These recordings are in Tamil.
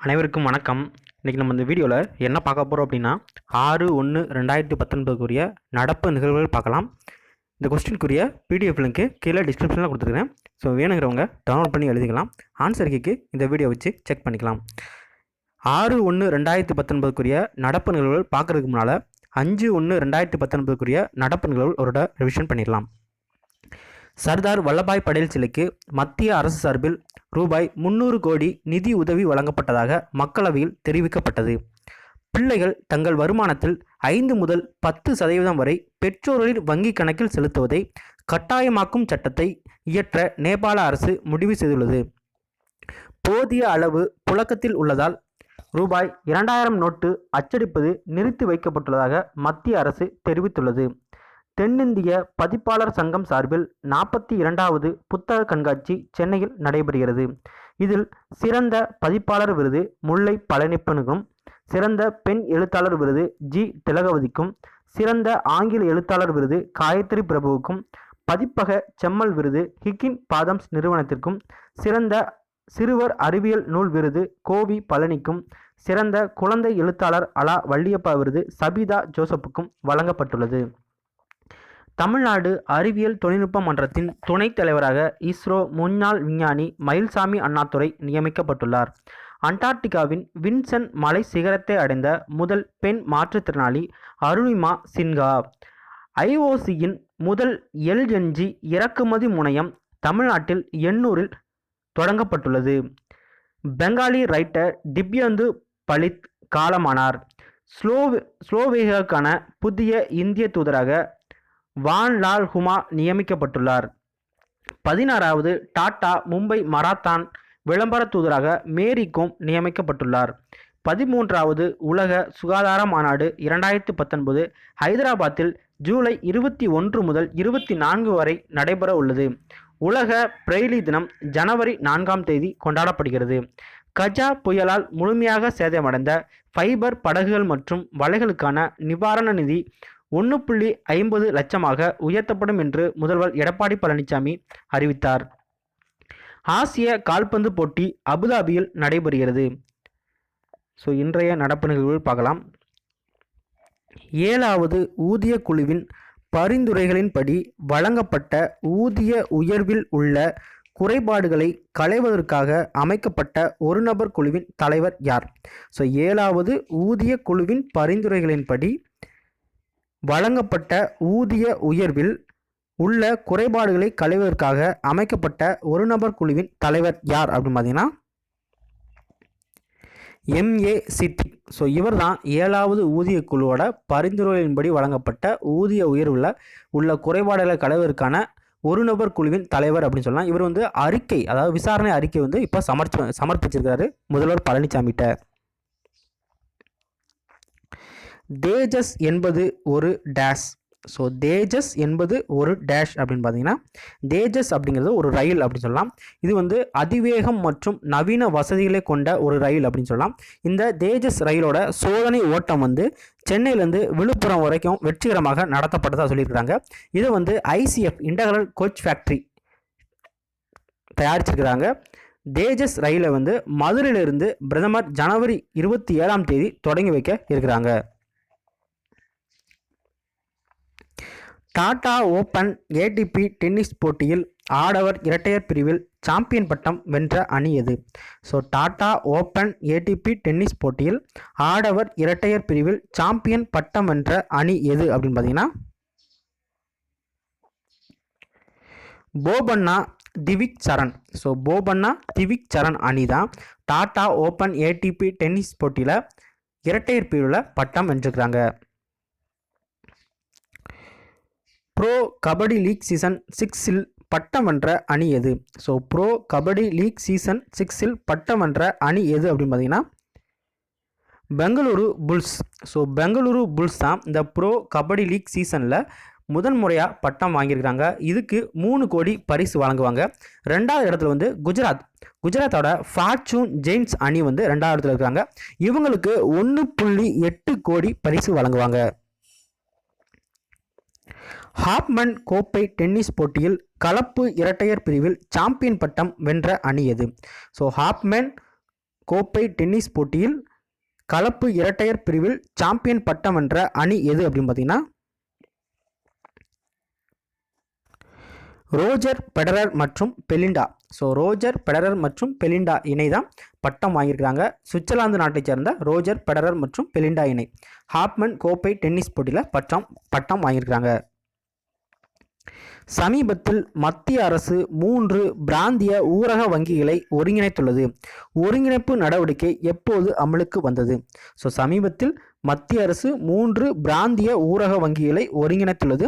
அனைவருக்கும் வணக்கம். இன்றைக்கி நம்ம இந்த வீடியோவில் என்ன பார்க்க போகிறோம் அப்படின்னா 6/1/2019 நடப்பு நிகழ்வுகள் பார்க்கலாம். இந்த கொஸ்டினுக்குரிய பிடிஎஃப் லிங்க்கு கீழே டிஸ்கிரிப்ஷனில் கொடுத்துருக்கேன். ஸோ வேணுங்கிறவங்க டவுன்லோட் பண்ணி எழுதிக்கலாம். ஆன்சர் கீக்கு இந்த வீடியோ வச்சு செக் பண்ணிக்கலாம். 6/1/2019 நடப்பு நிகழ்வுகள் பார்க்குறதுக்கு முன்னால் 5/1/2019 நடப்பு நிகழ்வுகள் ஒரு ரிவிஷன் பண்ணிடலாம். சர்தார் வல்லபாய் படேல் சிலைக்கு மத்திய அரசு சார்பில் ரூபாய் 300 கோடி நிதி உதவி வழங்கப்பட்டதாக மக்களவையில் தெரிவிக்கப்பட்டது. பிள்ளைகள் தங்கள் வருமானத்தில் 5 முதல் 10% வரை பெற்றோர்களின் வங்கிக் கணக்கில் செலுத்துவதை கட்டாயமாக்கும் சட்டத்தை இயற்ற நேபாள அரசு முடிவு செய்துள்ளது. போதிய அளவு புழக்கத்தில் உள்ளதால் ரூபாய் 2000 நோட்டு அச்சடிப்பது நிறுத்தி வைக்கப்பட்டுள்ளதாக மத்திய அரசு தெரிவித்துள்ளது. தென்னிந்திய பதிப்பாளர் சங்கம் சார்பில் 42வது புத்தக கண்காட்சி சென்னையில் நடைபெறுகிறது. இதில் சிறந்த பதிப்பாளர் விருது முல்லை பழனியப்பனுக்கும், சிறந்த பெண் எழுத்தாளர் விருது ஜி திலகவதிக்கும், சிறந்த ஆங்கில எழுத்தாளர் விருது காயத்ரி பிரபுவுக்கும், பதிப்பக செம்மல் விருது ஹிக்கின் பாதம்ஸ் நிறுவனத்திற்கும், சிறந்த சிறுவர் அறிவியல் நூல் விருது கோவி பழனிக்கும், சிறந்த குழந்தை எழுத்தாளர் அலா வள்ளியப்பா விருது சபிதா ஜோசப்புக்கும் வழங்கப்பட்டுள்ளது. தமிழ்நாடு அறிவியல் தொழில்நுட்ப மன்றத்தின் துணைத் தலைவராக இஸ்ரோ முன்னாள் விஞ்ஞானி மயில்சாமி அண்ணாதுரை நியமிக்கப்பட்டுள்ளார். அண்டார்டிகாவின் வின்சன் மலை சிகரத்தை அடைந்த முதல் பெண் மாற்றுத்திறனாளி அருணிமா சின்ஹா. ஐஓசியின் முதல் எல்என்ஜி இறக்குமதி முனையம் தமிழ்நாட்டில் எண்ணூரில் தொடங்கப்பட்டுள்ளது. பெங்காலி ரைட்டர் திவ்யந்து பலித் காலமானார். ஸ்லோவேகியாவுக்கான புதிய இந்திய தூதராக வான் லால் ஹுமா நியமிக்கப்பட்டுள்ளார். 16வது டாடா மும்பை மராத்தான் விளம்பர தூதராக மேரி கோம் நியமிக்கப்பட்டுள்ளார். 13வது உலக சுகாதார மாநாடு 2019 ஹைதராபாத்தில் ஜூலை 21 முதல் 24 வரை நடைபெற உள்ளது. உலக பிரெய்லி தினம் ஜனவரி 4ஆம் தேதி கொண்டாடப்படுகிறது. கஜா புயலால் முழுமையாக சேதமடைந்த ஃபைபர் படகுகள் மற்றும் வலைகளுக்கான நிவாரண நிதி 1.50 லட்சமாக உயர்த்தப்படும் என்று முதல்வர் எடப்பாடி பழனிசாமி அறிவித்தார். ஆசிய கால்பந்து போட்டி அபுதாபியில் நடைபெறுகிறது. ஸோ இன்றைய நடப்பு நிகழ்வுகள் பார்க்கலாம். 7வது ஊதிய குழுவின் பரிந்துரைகளின்படி வழங்கப்பட்ட ஊதிய உயர்வில் உள்ள குறைபாடுகளை களைவதற்காக அமைக்கப்பட்ட ஒரு நபர் குழுவின் தலைவர் யார்? ஸோ 7வது ஊதிய குழுவின் பரிந்துரைகளின்படி வழங்கப்பட்ட ஊதிய உயர்வில் உள்ள குறைபாடுகளை களைவதற்காக அமைக்கப்பட்ட ஒரு நபர் குழுவின் தலைவர் யார் அப்படின்னு பார்த்தீங்கன்னா MA சித்தி. ஸோ இவர் தான் 7வது ஊதிய குழுவோட பரிந்துரைகளின்படி வழங்கப்பட்ட ஊதிய உயர்வில் உள்ள குறைபாடுகளை களைவதற்கான ஒரு நபர் குழுவின் தலைவர் அப்படின்னு சொல்லலாம். இவர் வந்து அறிக்கை, அதாவது விசாரணை அறிக்கை வந்து இப்போ சமர்ப்பிச்சிருக்காரு முதல்வர் பழனிசாமிகிட்ட. தேஜஸ் என்பது ஒரு டேஷ். ஸோ தேஜஸ் என்பது ஒரு டேஷ் அப்படின்னு பார்த்தீங்கன்னா தேஜஸ் அப்படிங்கிறது ஒரு ரயில் அப்படின்னு சொல்லலாம். இது வந்து அதிவேகம் மற்றும் நவீன வசதிகளை கொண்ட ஒரு ரயில் அப்படின்னு சொல்லலாம். இந்த தேஜஸ் ரயிலோட சோதனை ஓட்டம் வந்து சென்னையிலேருந்து விழுப்புரம் வரைக்கும் வெற்றிகரமாக நடத்தப்பட்டதாக சொல்லியிருக்கிறாங்க. இதை வந்து ICF இன்டகிரல் கோச் ஃபேக்ட்ரி தயாரிச்சிருக்கிறாங்க. தேஜஸ் ரயிலை வந்து மதுரையிலிருந்து பிரதமர் ஜனவரி 27ஆம் தேதி தொடங்கி வைக்க இருக்கிறாங்க. டாடா ஓப்பன் ATP டென்னிஸ் போட்டியில் ஆடவர் இரட்டையர் பிரிவில் சாம்பியன் பட்டம் வென்ற அணி எது? So Tata open ATP tennis போட்டியில் ஆடவர் இரட்டையர் பிரிவில் சாம்பியன் பட்டம் வென்ற அணி எது அப்படின்னு பார்த்தீங்கன்னா போபண்ணா திவிக் சரண். ஸோ போபண்ணா திவிக் சரண் அணி தான் டாடா ஓப்பன் ATP டென்னிஸ் போட்டியில் இரட்டையர் பிரிவில் பட்டம் வென்றிருக்கிறாங்க. ப்ரோ கபடி லீக் சீசன் 6இல் பட்டம் வென்ற அணி எது? So Pro Kabaddi League season 6இல் பட்டம் வென்ற அணி எது அப்படின்னு பார்த்தீங்கன்னா Bengaluru Bulls. So Bengaluru Bulls தான் இந்த ப்ரோ கபடி லீக் சீசனில் முதல் முறையாக பட்டம் வாங்கியிருக்கிறாங்க. இதுக்கு 3 கோடி பரிசு வழங்குவாங்க. 2வது இடத்துல வந்து குஜராத்தோட ஃபார்ச்சூன் ஜெயின்ஸ் அணி வந்து 2வது இடத்துல இருக்காங்க. இவங்களுக்கு 1.8 கோடி பரிசு வழங்குவாங்க. ஹாப்மன் கோப்பை டென்னிஸ் போட்டியில் கலப்பு இரட்டையர் பிரிவில் சாம்பியன் பட்டம் வென்ற அணி எது? ஸோ ஹாப்மன் கோப்பை டென்னிஸ் போட்டியில் கலப்பு இரட்டையர் பிரிவில் சாம்பியன் பட்டம் வென்ற அணி எது அப்படின்னு பார்த்தீங்கன்னா ரோஜர் பெடரர் மற்றும் பெலிண்டா. ஸோ ரோஜர் பெடரர் மற்றும் பெலிண்டா இணை தான் பட்டம் வாங்கியிருக்கிறாங்க. சுவிட்சர்லாந்து நாட்டைச் சேர்ந்த ரோஜர் பெடரர் மற்றும் பெலிண்டா இணை ஹாப்மன் கோப்பை டென்னிஸ் போட்டியில் பட்டம் வாங்கியிருக்கிறாங்க. சமீபத்தில் மத்திய அரசு 3 பிராந்திய ஊரக வங்கிகளை ஒருங்கிணைத்துள்ளது. ஒருங்கிணைப்பு நடவடிக்கை எப்போது அமலுக்கு வந்தது? ஸோ சமீபத்தில் மத்திய அரசு 3 பிராந்திய ஊரக வங்கிகளை ஒருங்கிணைத்துள்ளது.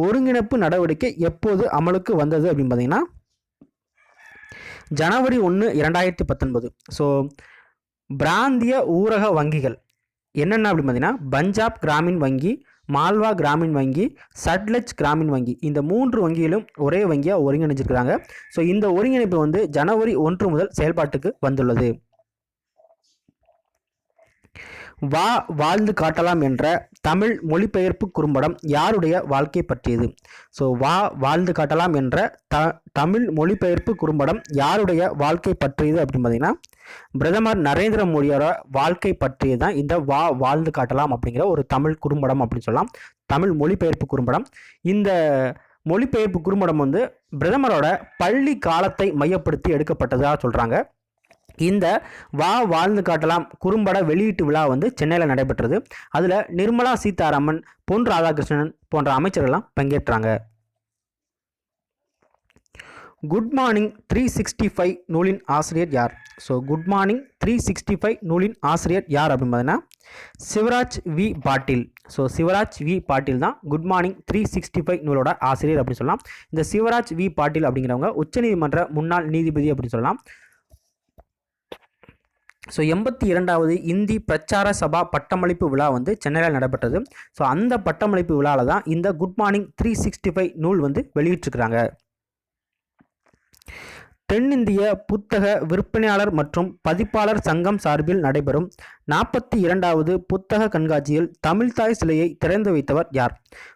ஒருங்கிணைப்பு நடவடிக்கை எப்போது அமலுக்கு வந்தது அப்படின்னு பார்த்தீங்கன்னா ஜனவரி 1, 2019. ஸோ பிராந்திய ஊரக வங்கிகள் என்னென்ன அப்படின்னு பார்த்தீங்கன்னா பஞ்சாப் கிராமின் வங்கி, மால்வா கிராமின் வங்கி, சட்லஜ் கிராமின் வங்கி, இந்த 3 வங்கியிலும் ஒரே வங்கியாக ஒருங்கிணைஞ்சிருக்கிறாங்க. ஸோ இந்த ஒருங்கிணைப்பு வந்து ஜனவரி 1 முதல் செயல்பாட்டுக்கு வந்துள்ளது. வா வாழ்ந்து காட்டலாம் என்ற தமிழ் மொழிபெயர்ப்பு குறும்படம் யாருடைய வாழ்க்கை பற்றியது? ஸோ வா வாழ்ந்து காட்டலாம் என்ற தமிழ் மொழிபெயர்ப்பு குறும்படம் யாருடைய வாழ்க்கை பற்றியது அப்படின்னு பார்த்தீங்கன்னா பிரதமர் நரேந்திர மோடியோட வாழ்க்கை பற்றியது தான் இந்த வா வாழ்ந்து காட்டலாம் அப்படிங்கிற ஒரு தமிழ் குறும்படம் அப்படின்னு சொல்லலாம். தமிழ் மொழிபெயர்ப்பு குறும்படம். இந்த மொழிபெயர்ப்பு குறும்படம் வந்து பிரதமரோட பள்ளி காலத்தை மையப்படுத்தி எடுக்கப்பட்டதாக சொல்கிறாங்க. இந்த வா வாழ்ந்து காட்டலாம் குறும்பட வெளியீட்டு விழா வந்து சென்னையில் நடைபெற்றது. அதில் நிர்மலா சீதாராமன், பொன் ராதாகிருஷ்ணன் போன்ற அமைச்சர்கள்லாம் பங்கேற்றாங்க. குட் மார்னிங் 365 நூலின் ஆசிரியர் யார்? ஸோ குட் மார்னிங் 365 நூலின் ஆசிரியர் யார் அப்படின்னு பார்த்தீங்கன்னா Shivraj V Patil. So Shivraj V Patil தான் குட் மார்னிங் 365 நூலோட ஆசிரியர் அப்படின்னு சொல்லலாம். இந்த சிவராஜ் வி பாட்டீல் அப்படிங்கிறவங்க உச்சநீதிமன்ற முன்னாள் நீதிபதி அப்படின்னு சொல்லலாம். ஸோ 82வது இந்தி பிரச்சார சபா பட்டமளிப்பு விழா வந்து சென்னையில் நடைபெற்றது. ஸோ அந்த பட்டமளிப்பு விழாவில் தான் இந்த குட் மார்னிங் 365 நூல் வந்து வெளியிட்டிருக்கிறாங்க. தென்னிந்திய புத்தக விற்பனையாளர் மற்றும் பதிப்பாளர் சங்கம் சார்பில் நடைபெறும் 42வது புத்தக கண்காட்சியில் தமிழ்தாய் சிலையை திறந்து வைத்தவர் யார்?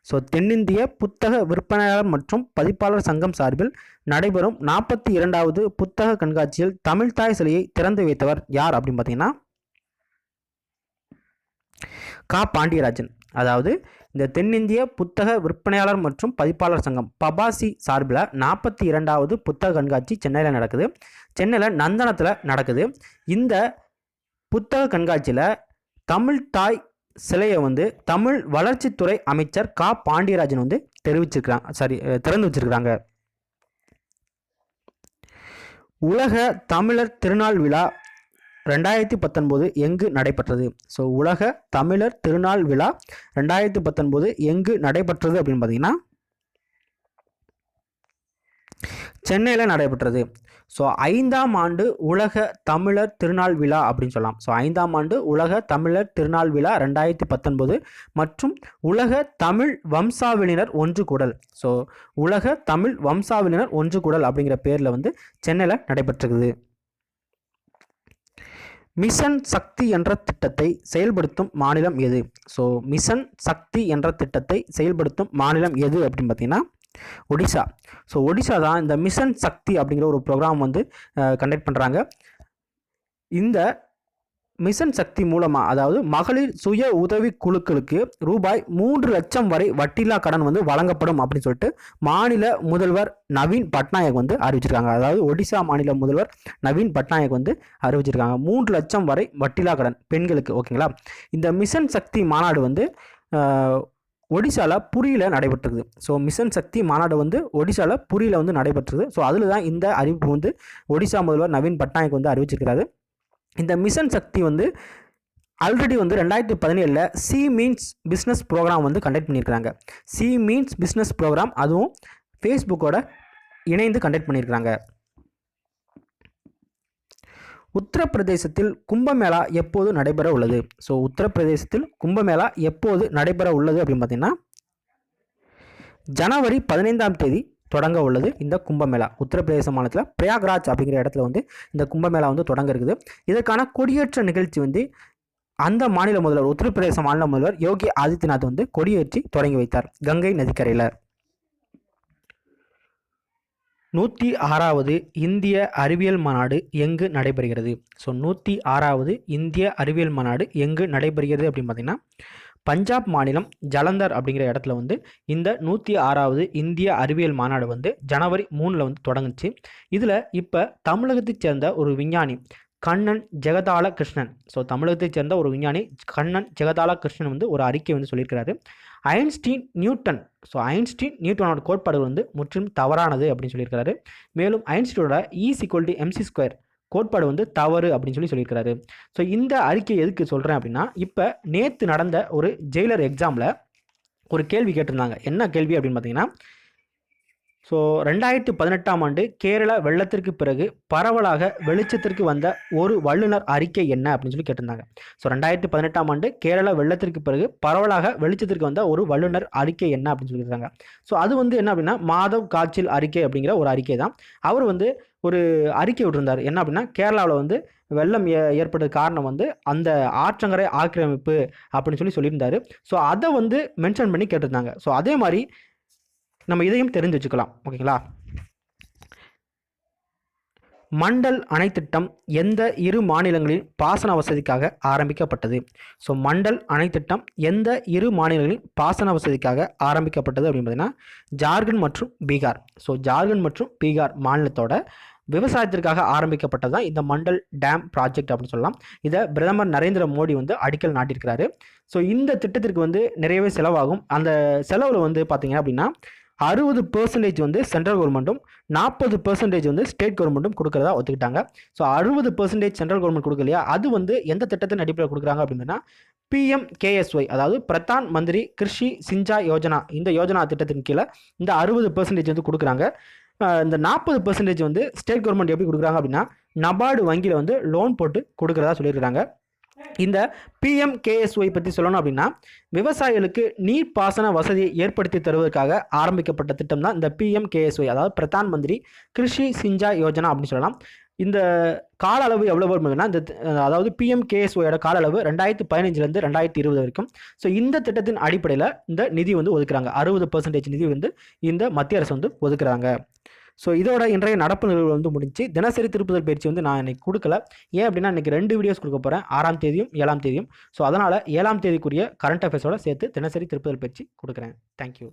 ஸோ தென்னிந்திய புத்தக விற்பனையாளர் மற்றும் பதிப்பாளர் சங்கம் சார்பில் நடைபெறும் 42வது புத்தக கண்காட்சியில் தமிழ்தாய் சிலையை திறந்து வைத்தவர் யார் அப்படின்னு பார்த்தீங்கன்னா கா பாண்டியராஜன். அதாவது இந்த தென்னிந்திய புத்தக விற்பனையாளர் மற்றும் பதிப்பாளர் சங்கம் பபாசி சார்பில் 42வது புத்தக கண்காட்சி சென்னையில் நடக்குது. சென்னையில் நந்தனத்தில் நடக்குது. இந்த புத்தக கண்காட்சியில் தமிழ்தாய் சிலையை வந்து தமிழ் வளர்ச்சித்துறை அமைச்சர் கா பாண்டியராஜன் வந்து திறந்து வச்சிருக்கிறாங்க. உலக தமிழர் திருநாள் விழா 2019 எங்கு நடைபெற்றது? ஸோ உலக தமிழர் திருநாள் விழா 2019 எங்கு நடைபெற்றது அப்படின்னு பார்த்தீங்கன்னா சென்னையில் நடைபெற்றது. ஸோ 5ஆம் ஆண்டு உலக தமிழர் திருநாள் விழா அப்படின்னு சொல்லலாம். ஸோ 5ஆம் ஆண்டு உலக தமிழர் திருநாள் விழா 2019 மற்றும் உலக தமிழ் வம்சாவளியினர் ஒன்று கூடல். ஸோ உலக தமிழ் வம்சாவளியினர் ஒன்று கூடல் அப்படிங்கிற பேரில் வந்து சென்னையில் நடைபெற்றது. மிஷன் சக்தி என்ற திட்டத்தை செயல்படுத்தும் மாநிலம் எது? ஸோ மிஷன் சக்தி என்ற திட்டத்தை செயல்படுத்தும் மாநிலம் எது அப்படின்னு பார்த்தீங்கன்னா ஒடிசா. ஸோ ஒடிசா தான் இந்த மிஷன் சக்தி அப்படிங்கிற ஒரு ப்ரோக்ராம் வந்து கண்டக்ட் பண்ணுறாங்க. இந்த மிஷன் சக்தி மூலமாக அதாவது மகளிர் சுய உதவி குழுக்களுக்கு ரூபாய் 3 லட்சம் வரை வட்டியில்லா கடன் வந்து வழங்கப்படும் அப்படின்னு சொல்லிட்டு மாநில முதல்வர் நவீன் பட்நாயக் வந்து அறிவிச்சிருக்காங்க. அதாவது ஒடிசா மாநில முதல்வர் நவீன் பட்நாயக் வந்து அறிவிச்சிருக்காங்க 3 லட்சம் வரை வட்டியில்லா கடன் பெண்களுக்கு. ஓகேங்களா. இந்த மிஷன் சக்தி மாநாடு வந்து ஒடிசாவில் புரியில் நடைபெற்றது. ஸோ மிஷன் சக்தி மாநாடு வந்து ஒடிசாவில் புரியில் வந்து நடைபெற்றது. ஸோ அதில் தான் இந்த அறிவிப்பு வந்து ஒடிசா முதல்வர் நவீன் பட்நாயக் வந்து அறிவிச்சிருக்கிறாரு. இந்த மிஷன் சக்தி வந்து ஆல்ரெடி வந்து 2017 சி மீன்ஸ் பிஸ்னஸ் ப்ரோக்ராம் வந்து கண்டக்ட் பண்ணியிருக்கிறாங்க. சி மீன்ஸ் பிஸ்னஸ் ப்ரோக்ராம் அதுவும் ஃபேஸ்புக்கோட இணைந்து கண்டக்ட் பண்ணியிருக்கிறாங்க. உத்தரப்பிரதேசத்தில் கும்பமேளா எப்போது நடைபெற உள்ளது? ஸோ உத்தரப்பிரதேசத்தில் கும்பமேளா எப்போது நடைபெற உள்ளது அப்படின்னு பார்த்தீங்கன்னா ஜனவரி 15ஆம் தேதி தொடங்க உள்ளது இந்த கும்பமேளா. உத்தரப்பிரதேச மாநிலத்தில் பிரயாக்ராஜ் அப்படிங்கிற இடத்துல வந்து இந்த கும்பமேளா வந்து தொடங்க இருக்குது. இதற்கான கொடியேற்ற நிகழ்ச்சி வந்து அந்த மாநில முதல்வர் உத்தரப்பிரதேச மாநில முதல்வர் யோகி ஆதித்யநாத் வந்து கொடியேற்றி தொடங்கி வைத்தார் கங்கை நதிக்கரையில். 106வது இந்திய அறிவியல் மாநாடு எங்கு நடைபெறுகிறது? ஸோ 106வது இந்திய அறிவியல் மாநாடு எங்கு நடைபெறுகிறது அப்படின்னு பார்த்தீங்கன்னா, பஞ்சாப் மாநிலம் ஜலந்தர் அப்படிங்கிற இடத்துல வந்து இந்த 106வது இந்திய அறிவியல் மாநாடு வந்து ஜனவரி 3ல் வந்து தொடங்குச்சு. இதில் இப்போ தமிழகத்தைச் சேர்ந்த ஒரு விஞ்ஞானி கண்ணன் ஜெகதால கிருஷ்ணன், ஸோ தமிழகத்தைச் சேர்ந்த ஒரு விஞ்ஞானி கண்ணன் ஜெகதால கிருஷ்ணன் வந்து ஒரு அறிக்கை வந்து சொல்லியிருக்கிறாரு. ஐன்ஸ்டீன் நியூட்டன், ஸோ ஐன்ஸ்டீன் நியூட்டனோட கோட்பாடுகள் வந்து முற்றிலும் தவறானது அப்படின்னு சொல்லியிருக்காரு. மேலும் ஐன்ஸ்டீனோட E=mc² கோட்பாடு வந்து தவறு அப்படின்னு சொல்லியிருக்காரு. ஸோ இந்த அறிக்கை எதுக்கு சொல்கிறேன் அப்படின்னா, இப்போ நேற்று நடந்த ஒரு ஜெயிலர் எக்ஸாமில் ஒரு கேள்வி கேட்டிருந்தாங்க. என்ன கேள்வி அப்படின்னு பார்த்தீங்கன்னா, ஸோ 2018ஆம் ஆண்டு கேரள வெள்ளத்திற்கு பிறகு பரவலாக வெளிச்சத்திற்கு வந்த ஒரு வல்லுநர் அறிக்கை என்ன அப்படின்னு சொல்லி கேட்டிருந்தாங்க. ஸோ 2018ஆம் ஆண்டு கேரள வெள்ளத்திற்கு பிறகு பரவலாக வெளிச்சத்திற்கு வந்த ஒரு வல்லுநர் அறிக்கை என்ன அப்படின்னு சொல்லியிருக்காங்க. ஸோ அது வந்து என்ன அப்படின்னா, மாதவ் காச்சில் அறிக்கை அப்படிங்கிற ஒரு அறிக்கை தான். அவர் வந்து ஒரு அறிக்கை விட்டுருந்தார். என்ன அப்படின்னா, கேரளாவில் வந்து வெள்ளம் ஏற்பட்டது காரணம் வந்து அந்த ஆற்றங்கரை ஆக்கிரமிப்பு அப்படின்னு சொல்லியிருந்தார். ஸோ அதை வந்து மென்ஷன் பண்ணி கேட்டிருந்தாங்க. ஸோ அதே மாதிரி நம்ம இதையும் தெரிஞ்சு வச்சுக்கலாம். ஓகேங்களா? மண்டல் அணை திட்டம் எந்த இரு மாநிலங்களின் பாசன வசதிக்காக ஆரம்பிக்கப்பட்டது? ஸோ மண்டல் அணை திட்டம் எந்த இரு மாநிலங்களின் பாசன வசதிக்காக ஆரம்பிக்கப்பட்டது அப்படின்னு பார்த்தீங்கன்னா, ஜார்க்கண்ட் மற்றும் பீகார். ஸோ ஜார்க்கண்ட் மற்றும் பீகார் மாநிலத்தோட விவசாயத்திற்காக ஆரம்பிக்கப்பட்டது தான் இந்த மண்டல் டேம் ப்ராஜெக்ட் அப்படின்னு சொல்லலாம். இதை பிரதமர் நரேந்திர மோடி வந்து அடிக்கல் நாட்டியிருக்கிறாரு. ஸோ இந்த திட்டத்திற்கு வந்து நிறையவே செலவாகும். அந்த செலவில் வந்து பார்த்தீங்க அப்படின்னா 60% வந்து சென்ட்ரல் கவர்மெண்ட்டும் 40% வந்து ஸ்டேட் கவர்மெண்ட்டும் கொடுக்குறதா ஒத்துக்கிட்டாங்க. ஸோ 60% சென்ட்ரல் கவர்மெண்ட் கொடுக்கலையா, அது வந்து எந்த திட்டத்தின் அடிப்படையில் கொடுக்குறாங்க அப்படின்னா, PMKSY, அதாவது பிரதான் மந்திரி கிருஷி சிஞ்சாய் யோஜனா, இந்த யோஜனா திட்டத்தின் கீழே இந்த 60% வந்து கொடுக்குறாங்க. இந்த 40% வந்து ஸ்டேட் கவர்மெண்ட் எப்படி கொடுக்குறாங்க அப்படின்னா, நபார்டு வங்கியில் வந்து லோன் போட்டு கொடுக்குறதா சொல்லியிருக்கிறாங்க. இந்த PMKSY பற்றி சொல்லணும் அப்படின்னா, விவசாயிகளுக்கு நீர்ப்பாசன வசதியை ஏற்படுத்தி தருவதற்காக ஆரம்பிக்கப்பட்ட திட்டம் தான் இந்த PMKSY, அதாவது பிரதான் மந்திரி கிருஷி சிஞ்சாய் யோஜனா அப்படின்னு சொல்லலாம். இந்த கால அளவு எவ்வளோ வரும்னா, இந்த அதாவது PMKSYயோட கால அளவு 2015லேருந்து 2020 வரைக்கும். ஸோ இந்த திட்டத்தின் அடிப்படையில் இந்த நிதி வந்து ஒதுக்குறாங்க. 60% நிதி வந்து இந்த மத்திய அரசு வந்து ஒதுக்குறாங்க. ஸோ இதோட இன்றைய நடப்பு நிகழ்வு வந்து முடிஞ்சு. தினசரி திருப்புதல் பயிற்சி வந்து நான் இன்னைக்கு கொடுக்கல. ஏன் அப்படின்னா, இன்றைக்கி 2 வீடியோஸ் கொடுக்க போகிறேன், 6ஆம் தேதியும் 7ஆம் தேதியும். ஸோ அதனால் 7ஆம் தேதிக்குரிய கரண்ட் அஃபேர்ஸோட சேர்த்து தினசரி திருப்புதல் பயிற்சி கொடுக்குறேன். தேங்க்யூ.